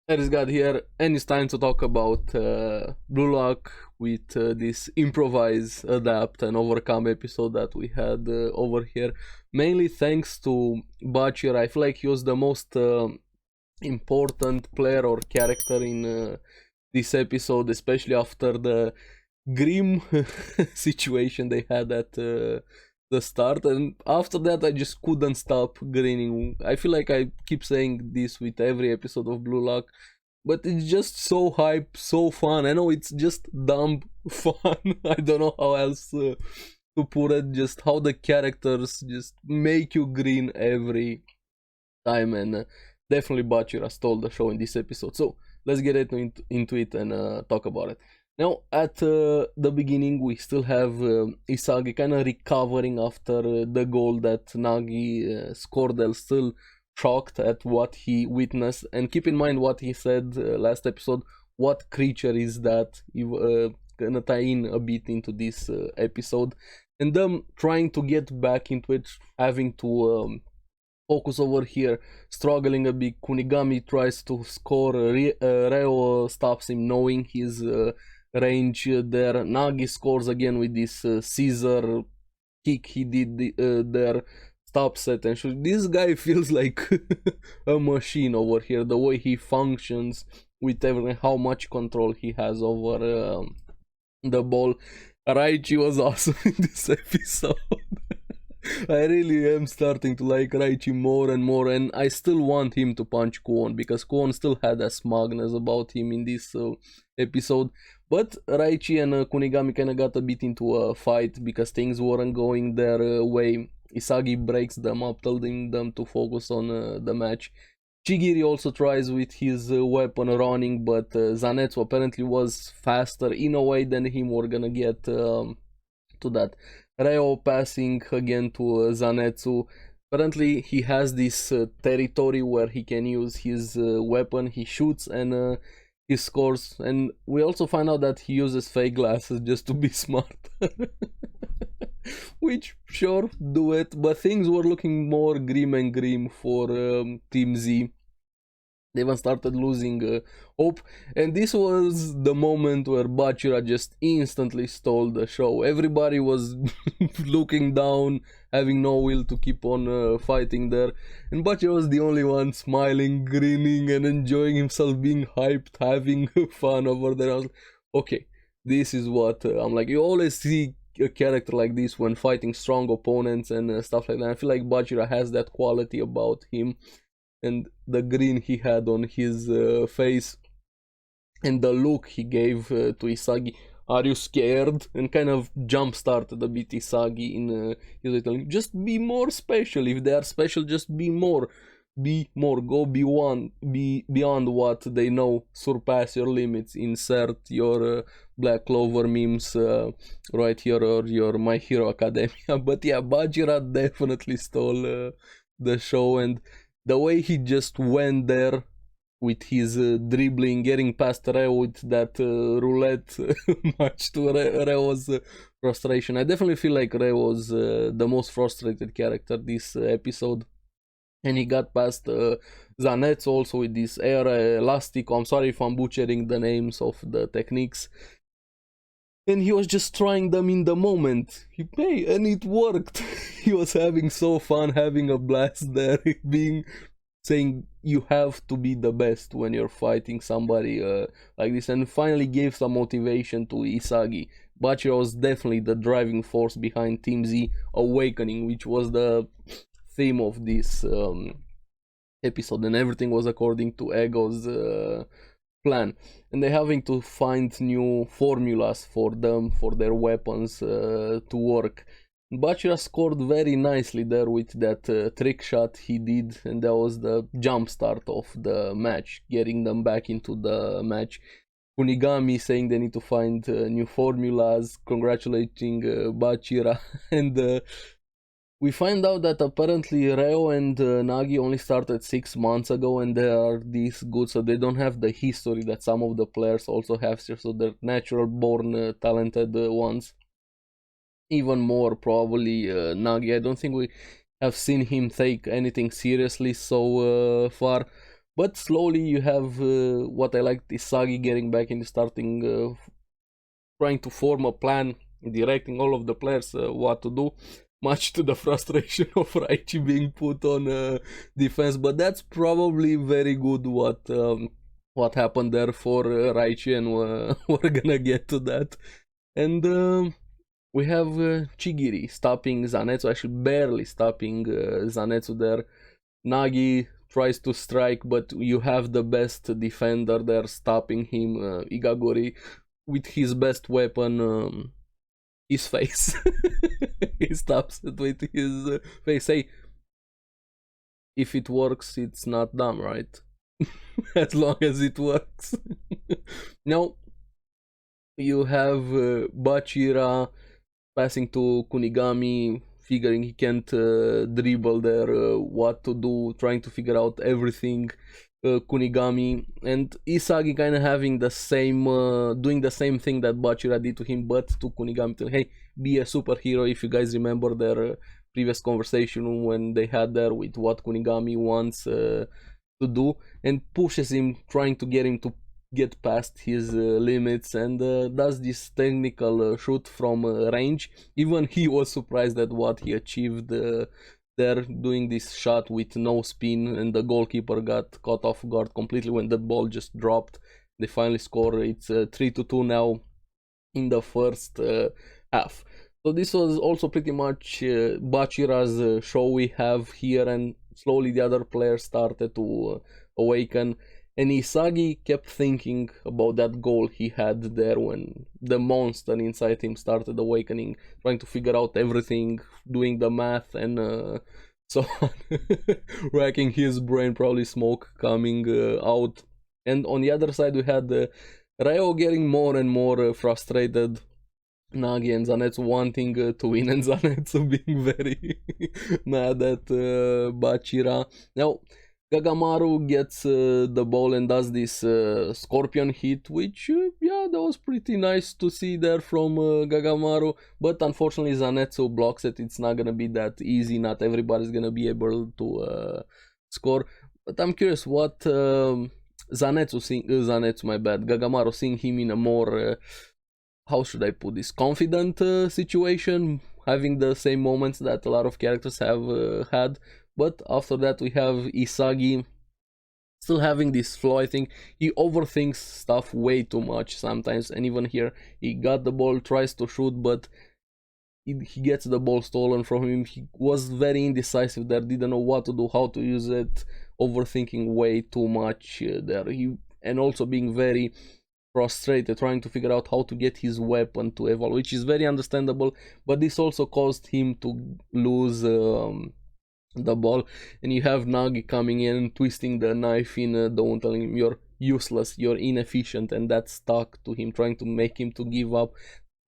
There is God here, and it's time to talk about Blue Lock with this improvise, adapt, and overcome episode that we had over here. Mainly thanks to Bachir. I feel like he was the most important player or character in this episode, especially after the grim situation they had at the start. And after that, I just couldn't stop grinning. I feel like I keep saying this with every episode of Blue Lock, but it's just so hype, so fun. I know it's just dumb fun. I don't know how else to put it. Just how the characters just make you grin every time, and definitely Bachira stole the show in this episode. So let's get into it and talk about it. Now, at the beginning, we still have Isagi kind of recovering after the goal that Nagi scored. They're still shocked at what he witnessed. And keep in mind what he said last episode. What creature is that? Gonna tie in a bit into this episode. And them trying to get back into it, having to focus over here, struggling a bit. Kunigami tries to score. Reo stops him, knowing his range there. Nagi scores again with this scissor kick he did there. Stops it and shoots. This guy feels like a machine over here. The way he functions with everything, how much control he has over the ball. Raichi was awesome in this episode. I really am starting to like Raichi more and more, and I still want him to punch Kwon because Kwon still had a smugness about him in this episode. But Raichi and Kunigami kinda got a bit into a fight because things weren't going their way. Isagi breaks them up, telling them to focus on the match. Chigiri also tries with his weapon running, but Zanetsu apparently was faster in a way than him. We're gonna get to that. Reo passing again to Zanetsu. Apparently, he has this territory where he can use his weapon. He shoots and he scores. And we also find out that he uses fake glasses just to be smart. Which, sure, do it. But things were looking more grim and grim for Team Z. They even started losing hope, and this was the moment where Bachira just instantly stole the show. Everybody was looking down, having no will to keep on fighting there, and Bachira was the only one smiling, grinning, and enjoying himself, being hyped, having fun over there. I was like, okay, this is what I'm like. You always see a character like this when fighting strong opponents and stuff like that. I feel like Bachira has that quality about him, and the grin he had on his face and the look he gave to Isagi. Are you scared? And kind of jump started a bit Isagi in his way telling, just be more special. If they are special, just be more. Be more. Go beyond what they know. Surpass your limits. Insert your Black Clover memes right here, or your My Hero Academia. But yeah, Bajira definitely stole the show, and the way he just went there with his dribbling, getting past Reo with that roulette much to Reo's frustration. I definitely feel like Reo was the most frustrated character this episode. And he got past Zanetsu also with this air elastico. I'm sorry if I'm butchering the names of the techniques. And he was just trying them in the moment. And it worked. He was having so fun, having a blast there, being saying you have to be the best when you're fighting somebody like this, and finally gave some motivation to Isagi. Bachira was definitely the driving force behind Team Z awakening, which was the theme of this episode, and everything was according to Ego's plan, and they're having to find new formulas for them, for their weapons to work. Bachira scored very nicely there with that trick shot he did, and that was the jump start of the match, getting them back into the match. Kunigami saying they need to find new formulas, congratulating Bachira, and we find out that apparently Reo and Nagi only started 6 months ago, and they are this good, so they don't have the history that some of the players also have, so they're natural born talented ones. Even more probably Nagi. I don't think we have seen him take anything seriously so far, But slowly you have what I liked is Sagi getting back into starting, trying to form a plan, directing all of the players what to do, much to the frustration of Raichi being put on defense. But that's probably very good what happened there for Raichi, and we're gonna get to that. And we have Chigiri stopping Zanetsu, actually barely stopping Zanetsu there. Nagi tries to strike, but you have the best defender there stopping him, Igagori, with his best weapon, his face. He stops it with his face. Hey, if it works, it's not dumb, right? As long as it works. Now, you have Bachira passing to Kunigami, figuring he can't dribble there, what to do, trying to figure out everything. Kunigami and Isagi kind of having the same, doing the same thing that Bachira did to him, but to Kunigami, to hey, be a superhero. If you guys remember their previous conversation when they had there with what Kunigami wants to do, and pushes him, trying to get him to get past his limits, and does this technical shoot from range. Even he was surprised at what he achieved there, doing this shot with no spin, and the goalkeeper got caught off guard completely when the ball just dropped. They finally score. It's 3-2 now in the first half. So this was also pretty much Bachira's show we have here, and slowly the other players started to awaken. And Isagi kept thinking about that goal he had there when the monster inside him started awakening, trying to figure out everything, doing the math and so on, racking his brain, probably smoke coming out. And on the other side we had Ryo getting more and more frustrated, Nagi and Zanetsu wanting to win, and Zanetsu being very mad at Bachira. Now, Gagamaru gets the ball and does this scorpion hit, which, yeah, that was pretty nice to see there from Gagamaru. But unfortunately, Zanetsu blocks it. It's not gonna be that easy. Not everybody's gonna be able to score. But I'm curious what Zanetsu, my bad, Gagamaru seeing him in a more, how should I put this, confident situation, having the same moments that a lot of characters have had. But after that we have Isagi still having this flaw. I think he overthinks stuff way too much sometimes, and even here he got the ball, tries to shoot, but he gets the ball stolen from him. He was very indecisive there, didn't know what to do, how to use it, overthinking way too much there. And also being very frustrated, trying to figure out how to get his weapon to evolve, which is very understandable, but this also caused him to lose the ball. And you have Nagi coming in, twisting the knife in Dawn, telling him you're useless, you're inefficient, and that stuck to him, trying to make him to give up.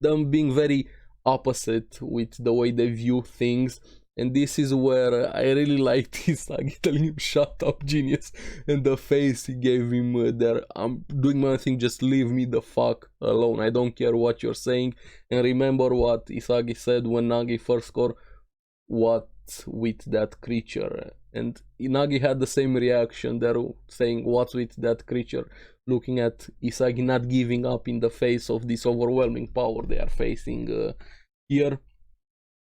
Them being very opposite with the way they view things. And this is where I really liked Isagi telling him, shut up, genius, and the face he gave him there, I'm doing my thing, just leave me the fuck alone, I don't care what you're saying. And remember what Isagi said when Nagi first scored, what with that creature, and Inagi had the same reaction there, saying what's with that creature, looking at Isagi not giving up in the face of this overwhelming power they are facing here.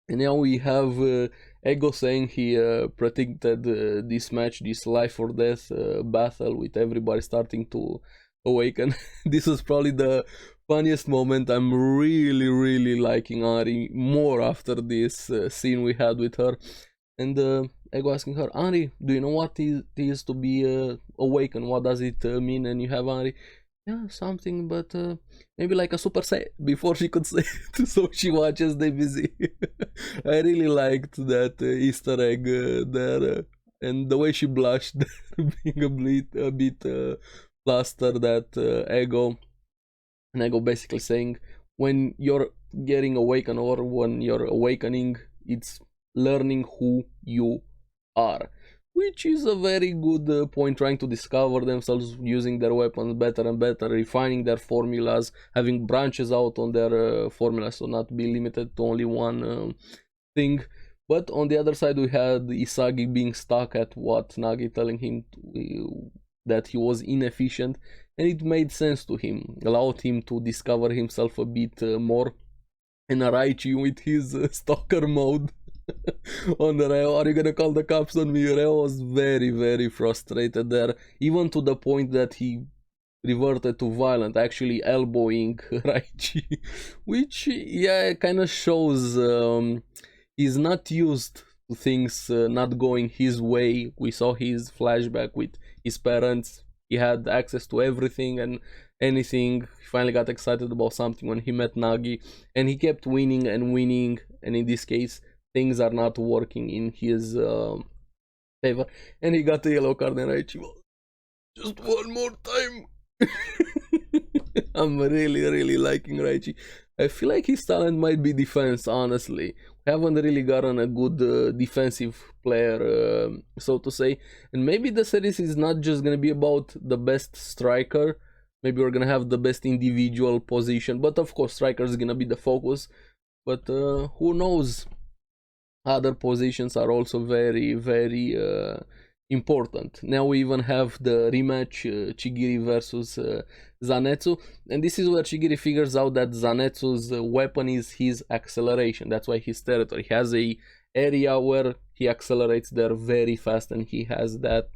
And now we have Ego saying he predicted this match, this life or death battle with everybody starting to awaken. This was probably the funniest moment. I'm really liking Ari more after this scene we had with her. And Ego asking her, Ari, do you know what it is to be awakened? What does it mean? And you have Ari, yeah, something, but maybe like a super saiyan, before she could say it. So she watches DBZ. I really liked that Easter egg there, and the way she blushed, being a bit flustered that Ego. And Ego basically saying, when you're getting awakened or when you're awakening, it's learning who you are. Which is a very good point, trying to discover themselves, using their weapons better and better, refining their formulas, having branches out on their formulas, so not be limited to only one thing. But on the other side we had Isagi being stuck at what Nagi telling him that he was inefficient, and it made sense to him, allowed him to discover himself a bit more. And Raichi with his stalker mode on the Reo, are you gonna call the cops on me? Reo was very, very frustrated there, even to the point that he reverted to violent, actually elbowing Raichi, which, yeah, kind of shows he's not used to things not going his way. We saw his flashback with his parents. He had access to everything and anything. He finally got excited about something when he met Nagi, and he kept winning and winning, and in this case things are not working in his favor, and he got a yellow card. And Raichi, just one more time. I'm really liking Raichi. I feel like his talent might be defense, honestly. We haven't really gotten a good defensive player, so to say. And maybe the series is not just gonna be about the best striker. Maybe we're gonna have the best individual position, but of course striker is gonna be the focus. But who knows? Other positions are also very important. Now we even have the rematch, Chigiri versus Zanetsu, and this is where Chigiri figures out that Zanetsu's weapon is his acceleration. That's why his territory. He has a area where he accelerates there very fast, and he has that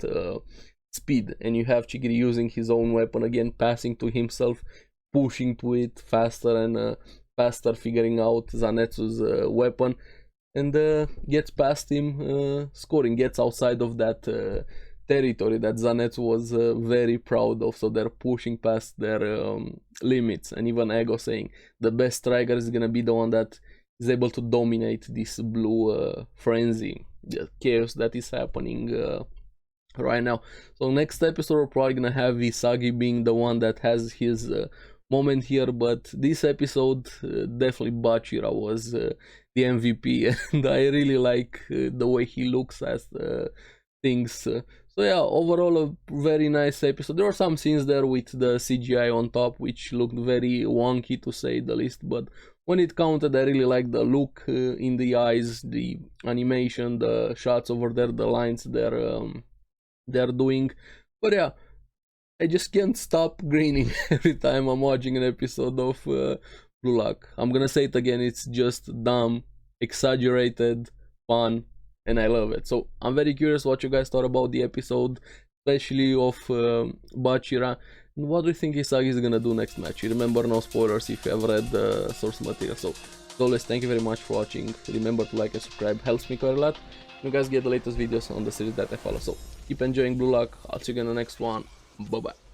speed. And you have Chigiri using his own weapon again, passing to himself, pushing to it faster and faster, figuring out Zanetsu's weapon, and gets past him, scoring, gets outside of that territory that Zanetsu was very proud of. So they're pushing past their limits, and even Ego saying the best striker is gonna be the one that is able to dominate this blue frenzy, the chaos that is happening right now. So next episode we're probably gonna have Isagi being the one that has his moment here, but this episode definitely Bachira was the MVP, and I really like the way he looks at things. So yeah, overall a very nice episode. There were some scenes there with the CGI on top which looked very wonky, to say the least, but when it counted, I really liked the look in the eyes, the animation, the shots over there, the lines they're doing. But yeah, I just can't stop grinning every time I'm watching an episode of Blue Lock. I'm gonna say it again, it's just dumb, exaggerated, fun, and I love it. So I'm very curious what you guys thought about the episode, especially of Bachira. And what do you think Isagi is gonna do next match? Remember, no spoilers if you have read the source material. So as always, thank you very much for watching. Remember to like and subscribe, helps me quite a lot. You guys get the latest videos on the series that I follow. So keep enjoying Blue Lock. I'll see you in the next one. Bye bye.